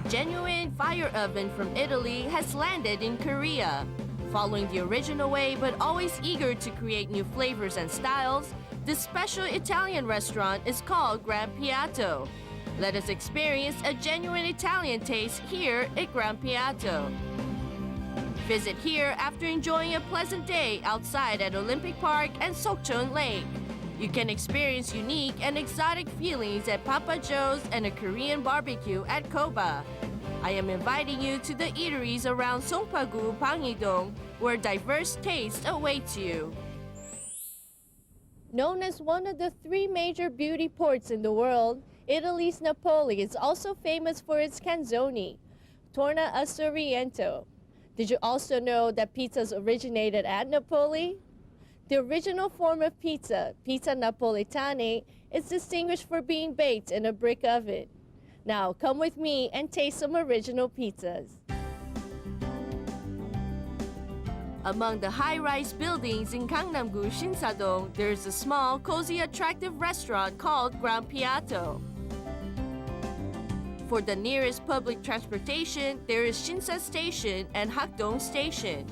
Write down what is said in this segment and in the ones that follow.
genuine fire oven from Italy has landed in Korea. Following the original way but always eager to create new flavors and styles, this special Italian restaurant is called Gran Piatto. Let us experience a genuine Italian taste here at Gran Piatto. Visit here after enjoying a pleasant day outside at Olympic Park and Sokcheon Lake. You can experience unique and exotic feelings at Papa Joe's and a Korean barbecue at Koba. I am inviting you to the eateries around Songpa-gu, Bangidong, where diverse tastes await you. Known as one of the 3 major beauty ports in the world, Italy's Napoli is also famous for its canzoni, torna a sorrento. Did you also know that pizzas originated at Napoli? The original form of pizza, pizza napolitane, is distinguished for being baked in a brick oven. Now, come with me and taste some original pizzas. Among the high-rise buildings in Gangnam-gu, Shinsadong, there is a small, cozy, attractive restaurant called Gran Piatto. For the nearest public transportation, there is Shinsa Station and Hakdong Station.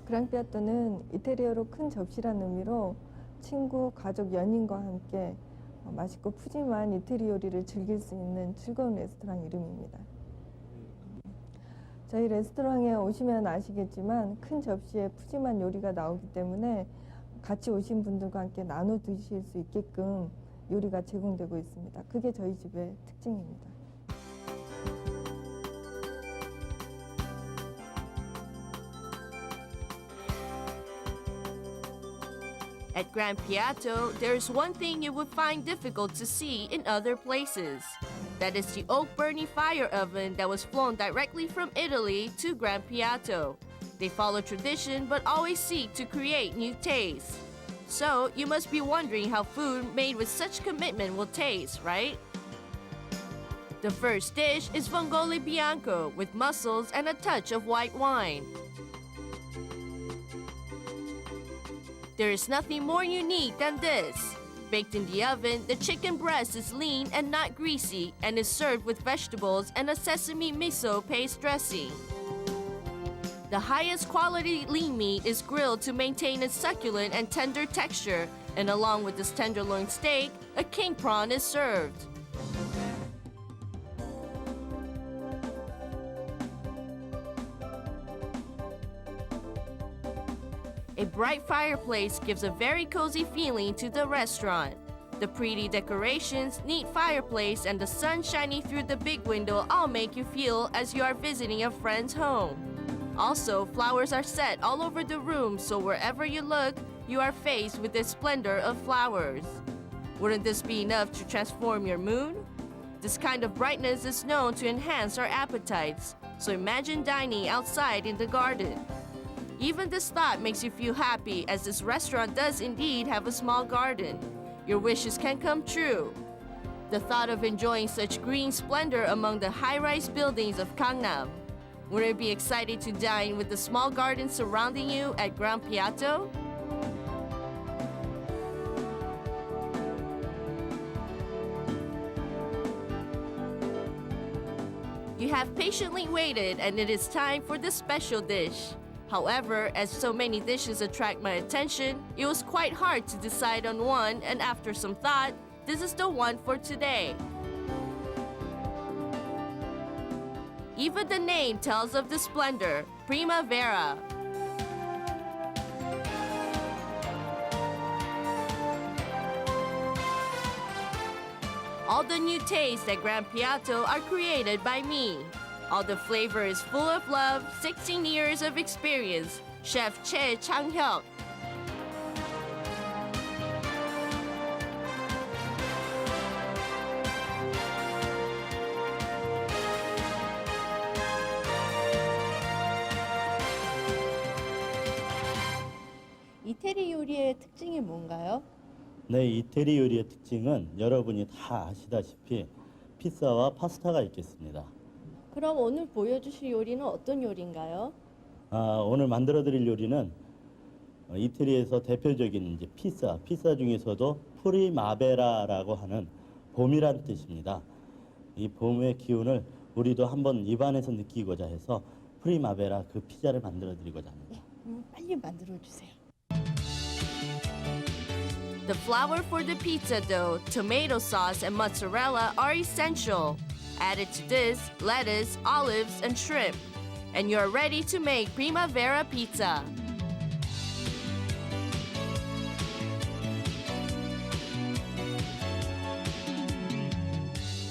그랑피아토는 이태리어로 큰 접시라는 의미로 친구, 가족, 연인과 함께 맛있고 푸짐한 이태리 요리를 즐길 수 있는 즐거운 레스토랑 이름입니다. 저희 레스토랑에 오시면 아시겠지만 큰 접시에 푸짐한 요리가 나오기 때문에 같이 오신 분들과 함께 나눠 드실 수 있게끔 요리가 제공되고 있습니다. 그게 저희 집의 특징입니다. At Gran Piatto, there is one thing you would find difficult to see in other places. That is the oak burning fire oven that was flown directly from Italy to Gran Piatto. They follow tradition but always seek to create new tastes. So, you must be wondering how food made with such commitment will taste, right? The first dish is vongole bianco with mussels and a touch of white wine. There is nothing more unique than this. Baked in the oven, the chicken breast is lean and not greasy and is served with vegetables and a sesame miso paste dressing. The highest quality lean meat is grilled to maintain its succulent and tender texture, and along with this tenderloin steak, a king prawn is served. A bright fireplace gives a very cozy feeling to the restaurant. The pretty decorations, neat fireplace, and the sun shining through the big window all make you feel as you are visiting a friend's home. Also, flowers are set all over the room, so wherever you look, you are faced with the splendor of flowers. Wouldn't this be enough to transform your mood? This kind of brightness is known to enhance our appetites, so imagine dining outside in the garden. Even this thought makes you feel happy, as this restaurant does indeed have a small garden. Your wishes can come true. The thought of enjoying such green splendor among the high-rise buildings of Gangnam. Wouldn't it be exciting to dine with the small garden surrounding you at Gran Piatto? You have patiently waited, and it is time for the special dish. However, as so many dishes attract my attention, it was quite hard to decide on one, and after some thought, this is the one for today. Even the name tells of the splendor, Primavera. All the new tastes at Gran Piatto are created by me. All the flavor is full of love, 16 years of experience. Chef Che Chang-hyuk. 이태리 요리의 특징이 뭔가요? 네, 이태리 요리의 특징은 여러분이 다 아시다시피 피자와 파스타가 있겠습니다. 그럼 오늘 보여주실 요리는 어떤 요리인가요? 오늘 만들어드릴 요리는 이태리에서 대표적인 이제 피자 중에서도 프리마베라라고 하는 봄이란 뜻입니다. 이 봄의 기운을 우리도 한번 입안에서 느끼고자 해서 프리마베라 그 피자를 만들어 드리고자 합니다. 빨리 만들어 주세요. The flour for the pizza dough, tomato sauce, and mozzarella are essential. Added to this, lettuce, olives, and shrimp. And you're ready to make Primavera pizza.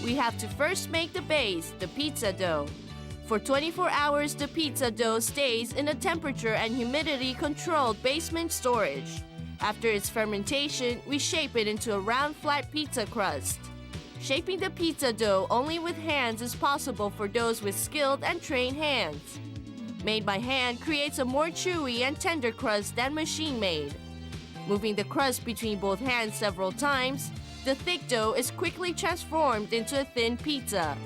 We have to first make the base, the pizza dough. For 24 hours, the pizza dough stays in a temperature and humidity controlled basement storage. After its fermentation, we shape it into a round flat pizza crust. Shaping the pizza dough only with hands is possible for those with skilled and trained hands. Made by hand creates a more chewy and tender crust than machine-made. Moving the crust between both hands several times, the thick dough is quickly transformed into a thin pizza.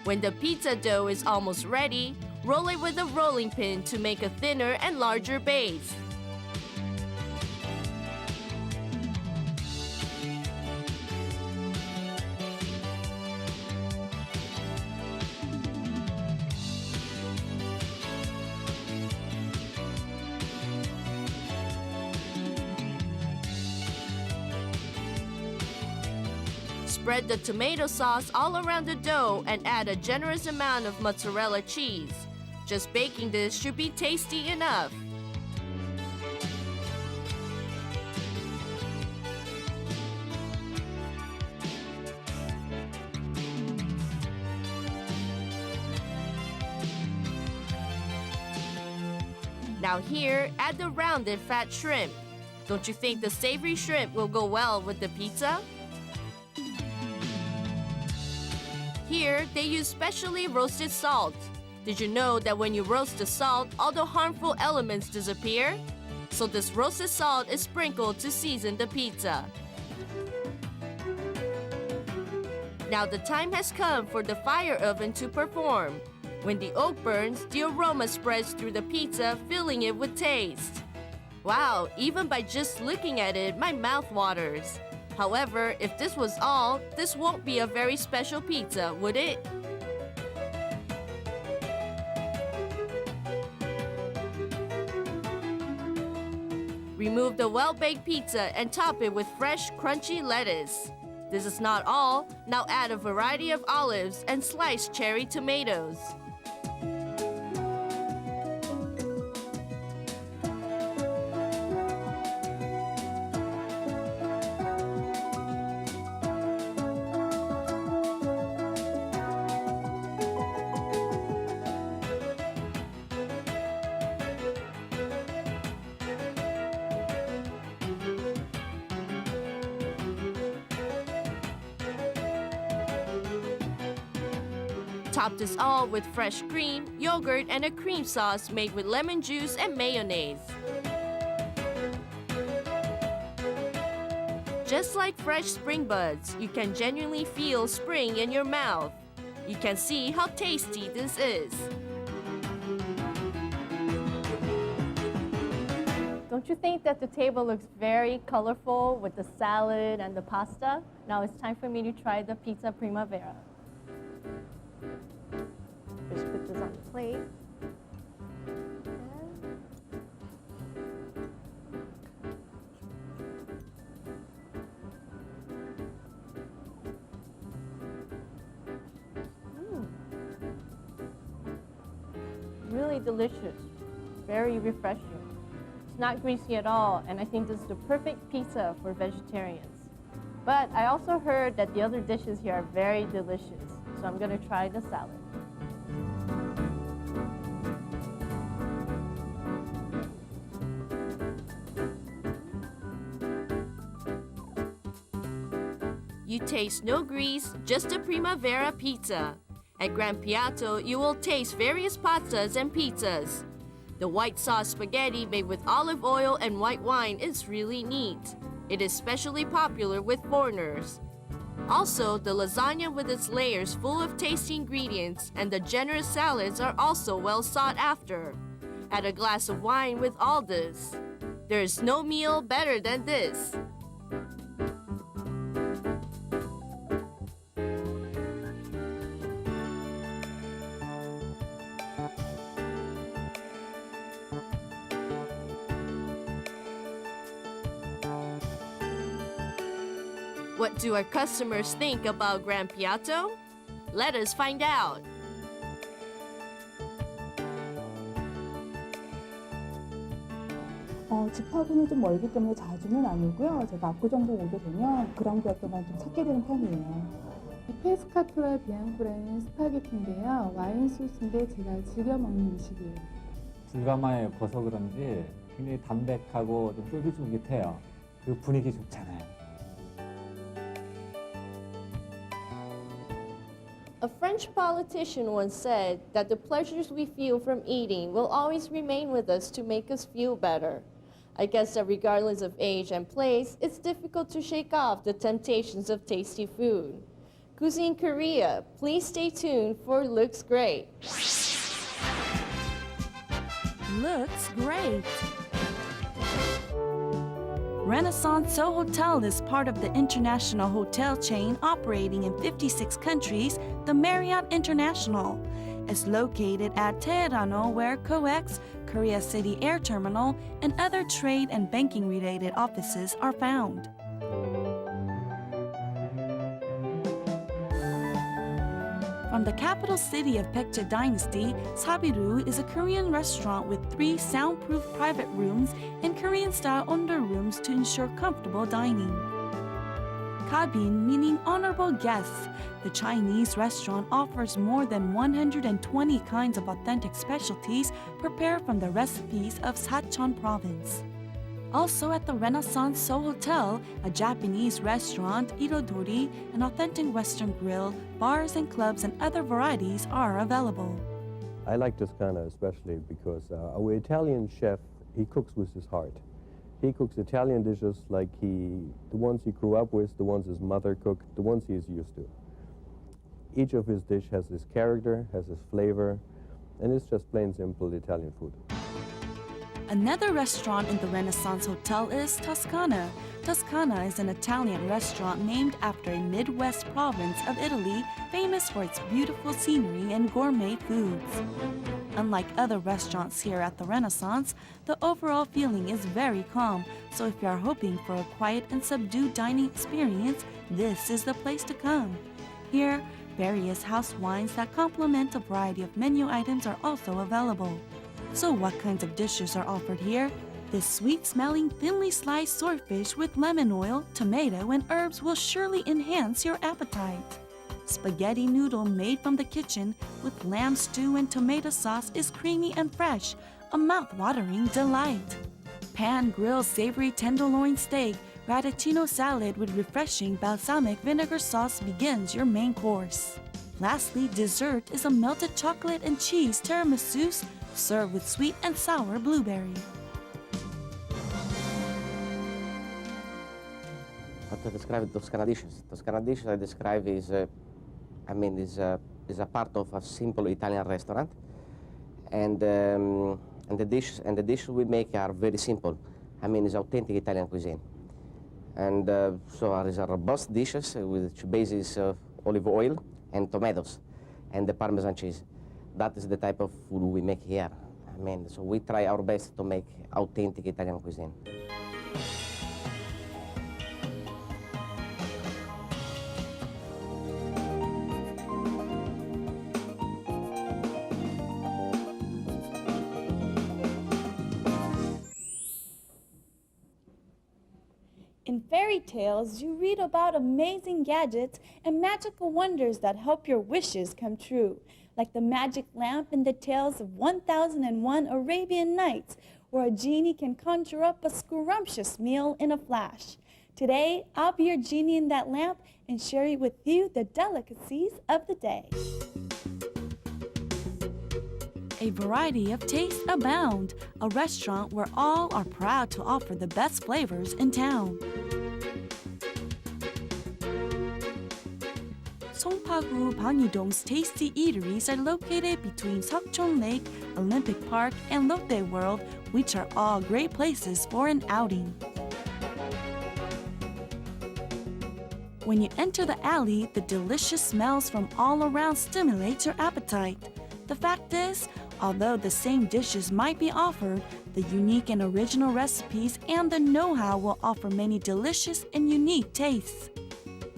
When the pizza dough is almost ready, roll it with a rolling pin to make a thinner and larger base. Spread the tomato sauce all around the dough and add a generous amount of mozzarella cheese. Just baking this should be tasty enough. Now here, add the rounded fat shrimp. Don't you think the savory shrimp will go well with the pizza? Here, they use specially roasted salt. Did you know that when you roast the salt, all the harmful elements disappear? So this roasted salt is sprinkled to season the pizza. Now the time has come for the fire oven to perform. When the oak burns, the aroma spreads through the pizza, filling it with taste. Wow, even by just looking at it, my mouth waters. However, if this was all, this won't be a very special pizza, would it? Remove the well-baked pizza and top it with fresh, crunchy lettuce. This is not all. Now add a variety of olives and sliced cherry tomatoes. Top this all with fresh cream, yogurt, and a cream sauce made with lemon juice and mayonnaise. Just like fresh spring buds, you can genuinely feel spring in your mouth. You can see how tasty this is. Don't you think that the table looks very colorful with the salad and the pasta? Now it's time for me to try the pizza primavera. Just put this on the plate. Really delicious, very refreshing. It's not greasy at all, and I think this is the perfect pizza for vegetarians. But I also heard that the other dishes here are very delicious, so I'm gonna try the salad. You taste no grease, just a primavera pizza. At Gran Piatto, you will taste various pastas and pizzas. The white sauce spaghetti made with olive oil and white wine is really neat. It is especially popular with foreigners. Also, the lasagna with its layers full of tasty ingredients and the generous salads are also well sought after. Add a glass of wine with all this. There is no meal better than this. What do our customers think about Gran Piatto? Let us find out. 집하고는 좀 멀기 때문에 자주는 안 오고요. 제가 압구정도 오게 되면 그랑피아토만 좀 찾게 되는 편이에요. 페스카토라 비앙코라는 스파게티인데요. 와인 소스인데 제가 즐겨 먹는 음식이에요. 불가마에 버서 그런지 굉장히 담백하고 좀 쫄깃쫄깃해요. 그 분위기 좋잖아요. A French politician once said that the pleasures we feel from eating will always remain with us to make us feel better. I guess that regardless of age and place, it's difficult to shake off the temptations of tasty food. Cuisine Korea, please stay tuned for Looks Great. Looks great. Renaissance Seoul Hotel is part of the international hotel chain operating in 56 countries, the Marriott International. It's located at Teherano, where COEX, Korea City Air Terminal, and other trade and banking-related offices are found. From the capital city of Baekje Dynasty, Sabiru is a Korean restaurant with 3 soundproof private rooms and Korean-style under rooms to ensure comfortable dining. Kabin, meaning honorable guests, the Chinese restaurant offers more than 120 kinds of authentic specialties prepared from the recipes of Sachon province. Also at the Renaissance Seoul Hotel, a Japanese restaurant, Irodori, an authentic Western grill, bars and clubs and other varieties are available. I like Toscana especially because our Italian chef, he cooks with his heart. He cooks Italian dishes like the ones he grew up with, the ones his mother cooked, the ones he is used to. Each of his dish has his character, has his flavor, and it's just plain simple Italian food. Another restaurant in the Renaissance Hotel is Toscana. Toscana is an Italian restaurant named after a Midwest province of Italy famous for its beautiful scenery and gourmet foods. Unlike other restaurants here at the Renaissance, the overall feeling is very calm, so if you are hoping for a quiet and subdued dining experience, this is the place to come. Here, various house wines that complement a variety of menu items are also available. So what kinds of dishes are offered here? This sweet-smelling, thinly sliced swordfish with lemon oil, tomato, and herbs will surely enhance your appetite. Spaghetti noodle made from the kitchen with lamb stew and tomato sauce is creamy and fresh, a mouth-watering delight. Pan-grilled savory tenderloin steak, radicchino salad with refreshing balsamic vinegar sauce begins your main course. Lastly, dessert is a melted chocolate and cheese tiramisu served with sweet and sour blueberry. How to describe Toscana dishes? Toscana dishes I describe is a part of a simple Italian restaurant, and the dishes we make are very simple. It's authentic Italian cuisine, and so there is a robust dishes which bases olive oil and tomatoes, and the Parmesan cheese. That is the type of food we make here. So we try our best to make authentic Italian cuisine. In fairy tales, you read about amazing gadgets and magical wonders that help your wishes come true, like the magic lamp in the tales of 1001 Arabian Nights, where a genie can conjure up a scrumptious meal in a flash. Today, I'll be your genie in that lamp and share with you the delicacies of the day. A variety of tastes abound, a restaurant where all are proud to offer the best flavors in town. Songpagu Bangyudong's tasty eateries are located between Seokchon Lake, Olympic Park, and Lotte World, which are all great places for an outing. When you enter the alley, the delicious smells from all around stimulate your appetite. The fact is, although the same dishes might be offered, the unique and original recipes and the know-how will offer many delicious and unique tastes.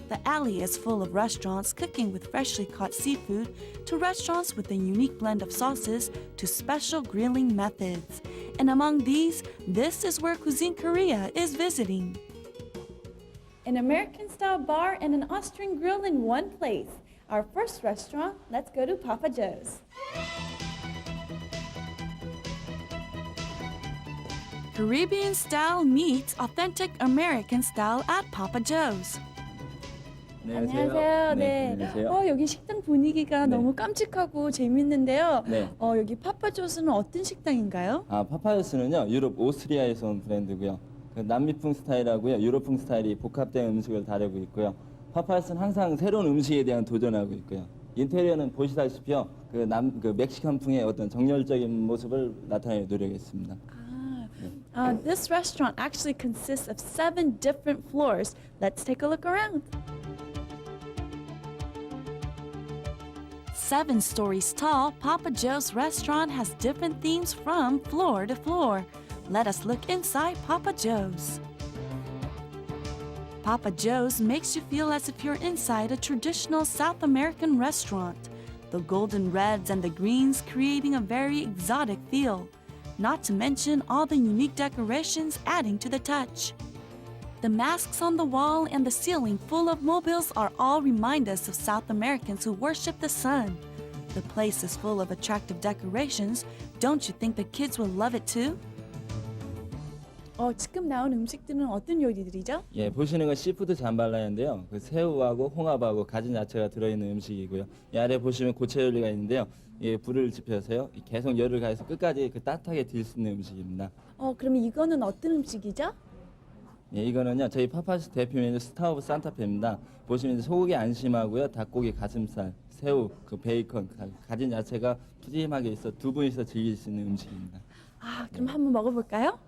The alley is full of restaurants cooking with freshly caught seafood to restaurants with a unique blend of sauces to special grilling methods. And among these, this is where Cuisine Korea is visiting. An American-style bar and an Austrian grill in one place. Our first restaurant, let's go to Papa Joe's. Caribbean style meets authentic American style at Papa Joe's. 안녕하세요. 네. 여기 식당 분위기가 너무 깜찍하고 재밌는데요. 네. 여기 파파조스는 어떤 식당인가요? 파파조스는요, 유럽 오스트리아에서 온 브랜드고요. 그 남미풍 스타일하고요, 유럽풍 스타일이 복합된 음식을 다루고 있고요. 파파조스는 항상 새로운 음식에 대한 도전하고 있고요. 인테리어는 보시다시피요, 그 멕시칸풍의 어떤 정열적인 모습을 나타내려 노력했습니다. This restaurant actually consists of 7 different floors. Let's take a look around. 7 stories tall, Papa Joe's restaurant has different themes from floor to floor. Let us look inside Papa Joe's. Papa Joe's makes you feel as if you're inside a traditional South American restaurant. The golden reds and the greens creating a very exotic feel. Not to mention all the unique decorations adding to the touch. The masks on the wall and the ceiling full of mobiles are all remind us of South Americans who worship the sun. The place is full of attractive decorations. Don't you think the kids will love it too? 지금 나온 음식들은 어떤 요리들이죠? 예, 보시는 건 시푸드 잠발라인데요. 그 새우하고 홍합하고 가진 야채가 들어있는 음식이고요. 이 아래 보시면 고체 요리가 있는데요. 예, 불을 지펴서요. 계속 열을 가해서 끝까지 따뜻하게 드실 수 있는 음식입니다. 그럼 이거는 어떤 음식이죠? 예, 이거는요. 저희 파파스 대표 메뉴 스타 오브 산타페입니다. 보시면 소고기 안심하고요. 닭고기 가슴살, 새우, 그 베이컨, 가진 야채가 푸짐하게 있어 두 분이서 즐길 수 있는 음식입니다. 그럼 한번 먹어볼까요?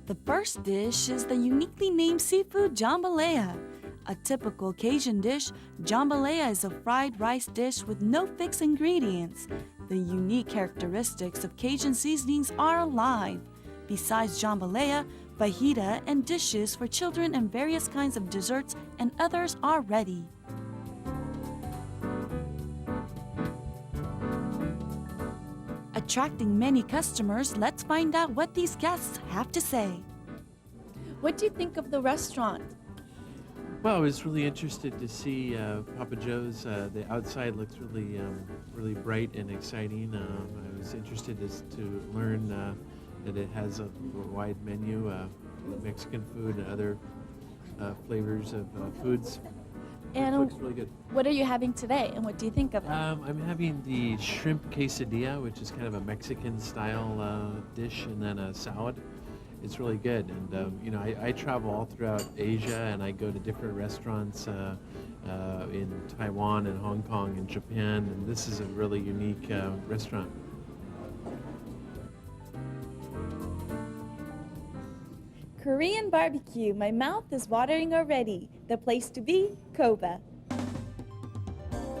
The first dish is the uniquely named seafood jambalaya. A typical Cajun dish, jambalaya is a fried rice dish with no fixed ingredients. The unique characteristics of Cajun seasonings are alive. Besides jambalaya, fajita and dishes for children and various kinds of desserts and others are ready. Attracting many customers, let's find out what these guests have to say. What do you think of the restaurant? Well, I was really interested to see Papa Joe's. The outside looks really bright and exciting. I was interested to learn that it has a wide menu, Mexican food and other flavors of foods. And It looks really good. what are you having today, and what do you think of it? I'm having the shrimp quesadilla, which is kind of a Mexican style dish, and then a salad. It's really good, and I travel all throughout Asia, and I go to different restaurants in Taiwan and Hong Kong and Japan, and this is a really unique restaurant. Korean barbecue. My mouth is watering already. The place to be, Koba.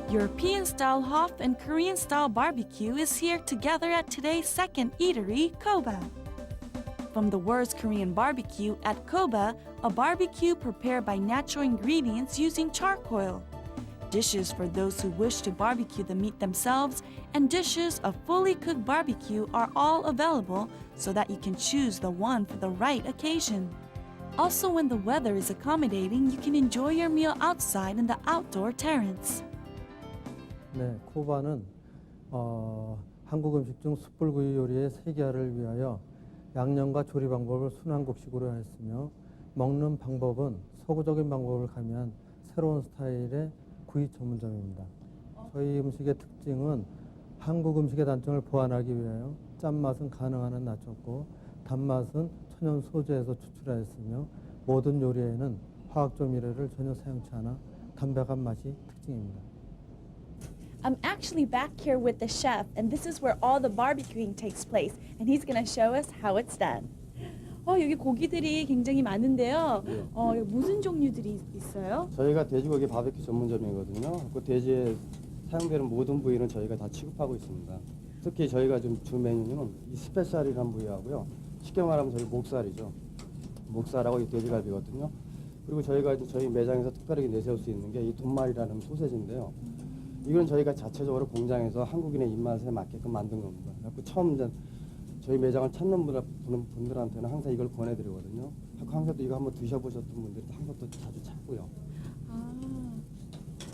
European-style Hof and Korean-style barbecue is here together at today's second eatery, Koba. From the words Korean barbecue, at Koba, a barbecue prepared by natural ingredients using charcoal. Dishes for those who wish to barbecue the meat themselves, and dishes of fully cooked barbecue are all available so that you can choose the one for the right occasion. Also, when the weather is accommodating, you can enjoy your meal outside in the outdoor terrace. 네, 코바는 한국 음식 중 숯불구이 요리의 세계화를 위하여 양념과 조리 방법을 순한국식으로 했으며 먹는 방법은 서구적인 방법을 가미한 새로운 스타일의 구이 전문점입니다. 저희 음식의 특징은 한국 음식의 단점을 보완하기 위하여 짠맛은 가능한 한 낮췄고 단맛은 천연 소재에서 추출하였으며 모든 요리에는 화학 조미료를 전혀 사용치 않아 담백한 맛이 특징입니다. I'm actually back here with the chef, and this is where all the barbecuing takes place, and he's going to show us how it's done. 여기 고기들이 굉장히 많은데요. 무슨 종류들이 있어요? 저희가 돼지고기 바베큐 전문점이거든요. 그 돼지에 사용되는 모든 부위는 저희가 다 취급하고 있습니다. 특히 저희가 좀 주 메뉴는 이 스페셜이라는 부위하고요. 쉽게 말하면 저희 목살이죠. 목살하고 이 돼지갈비거든요. 그리고 저희가 저희 매장에서 특별하게 내세울 수 있는 게 이 돈말이라는 소세지인데요. 이건 저희가 자체적으로 공장에서 한국인의 입맛에 맞게끔 만든 겁니다. 그래서 처음 이제 저희 매장을 찾는 분들한테는 항상 이걸 권해드리거든요. 항상 또 이거 한번 드셔보셨던 분들이 항상 또 자주 찾고요.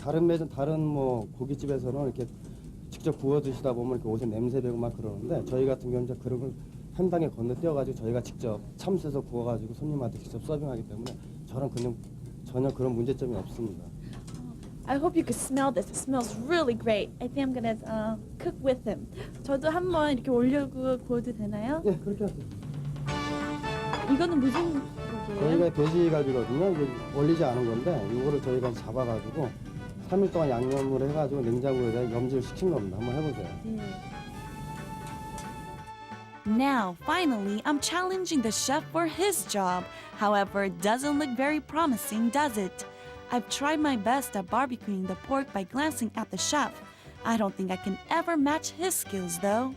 다른 매장, 다른 뭐 고깃집에서는 이렇게 직접 구워 드시다 보면 이렇게 옷에 냄새 배고 막 그러는데 저희 같은 경우는 이제 그런 걸 한 방에 건너뛰어가지고 저희가 직접 참새서 구워가지고 손님한테 직접 서빙하기 때문에 저는 그냥 전혀 그런 문제점이 없습니다. I hope you could smell this. It smells really great. I think I'm gonna cook with him. 저도 한번 이렇게 올려고 구워도 되나요? 네, 그렇게 하세요. 이거는 무슨 고기예요? 저희가 돼지갈비거든요. 이게 얼리지 않은 건데 이거를 저희가 잡아가지고 3일 동안 양념을 해가지고 냉장고에다 염지를 시킨 겁니다. 한번 해보세요. Now, finally, I'm challenging the chef for his job. However, it doesn't look very promising, does it? I've tried my best at barbecuing the pork by glancing at the chef. I don't think I can ever match his skills, though.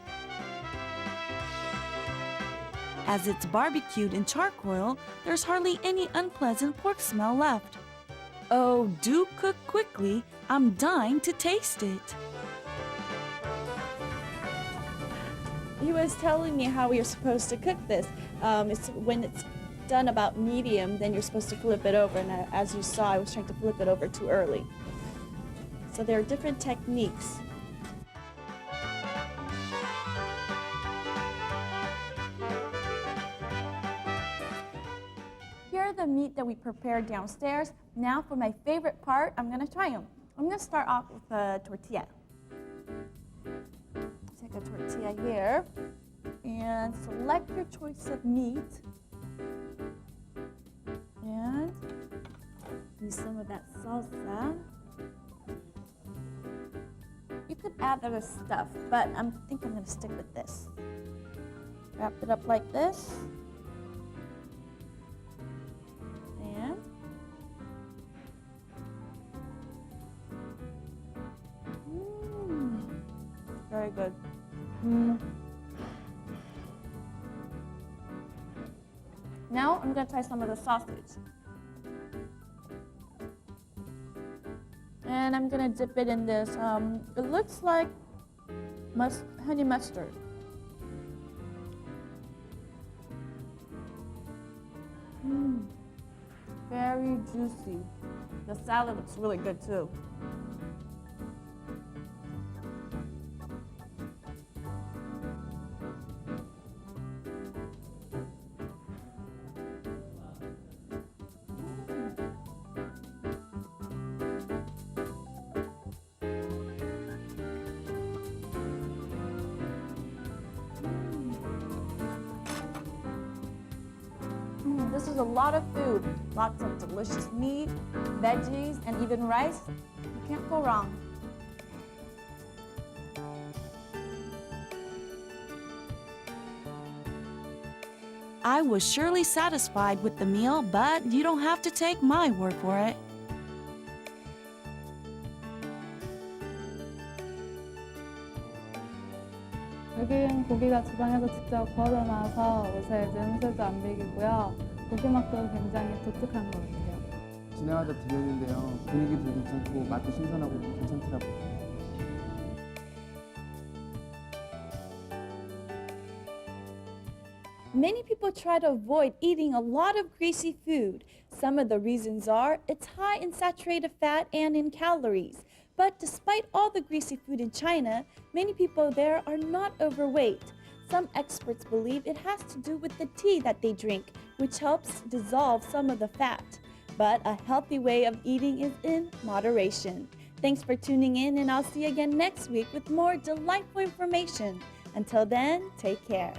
As it's barbecued in charcoal, there's hardly any unpleasant pork smell left. Oh, do cook quickly. I'm dying to taste it. He was telling me how you're supposed to cook this. When it's done about medium, then you're supposed to flip it over. And as you saw, I was trying to flip it over too early. So there are different techniques. Here are the meat that we prepared downstairs. Now for my favorite part, I'm gonna try them. I'm gonna start off with a tortilla. Take a tortilla here and select your choice of meat and use some of that salsa. You could add other stuff, but I think I'm going to stick with this. Wrap it up like this and very good. Now I'm going to try some of the sausage. And I'm going to dip it in this, it looks like honey mustard. Very juicy. The salad looks really good too. This is a lot of food, lots of delicious meat, veggies, and even rice. You can't go wrong. I was surely satisfied with the meal, but you don't have to take my word for it. 여기는 고기가 주방에서 직접 구워져 나와서 옷에 냄새도 안 배기고요. 고기 맛도 굉장히 독특한 것 같아요. 지나가다 들렸는데요. 분위기도 괜찮고 맛도 신선하고 괜찮더라고요. Many people try to avoid eating a lot of greasy food. Some of the reasons are it's high in saturated fat and in calories. But despite all the greasy food in China, many people there are not overweight. Some experts believe it has to do with the tea that they drink, which helps dissolve some of the fat. But a healthy way of eating is in moderation. Thanks for tuning in, and I'll see you again next week with more delightful information. Until then, take care.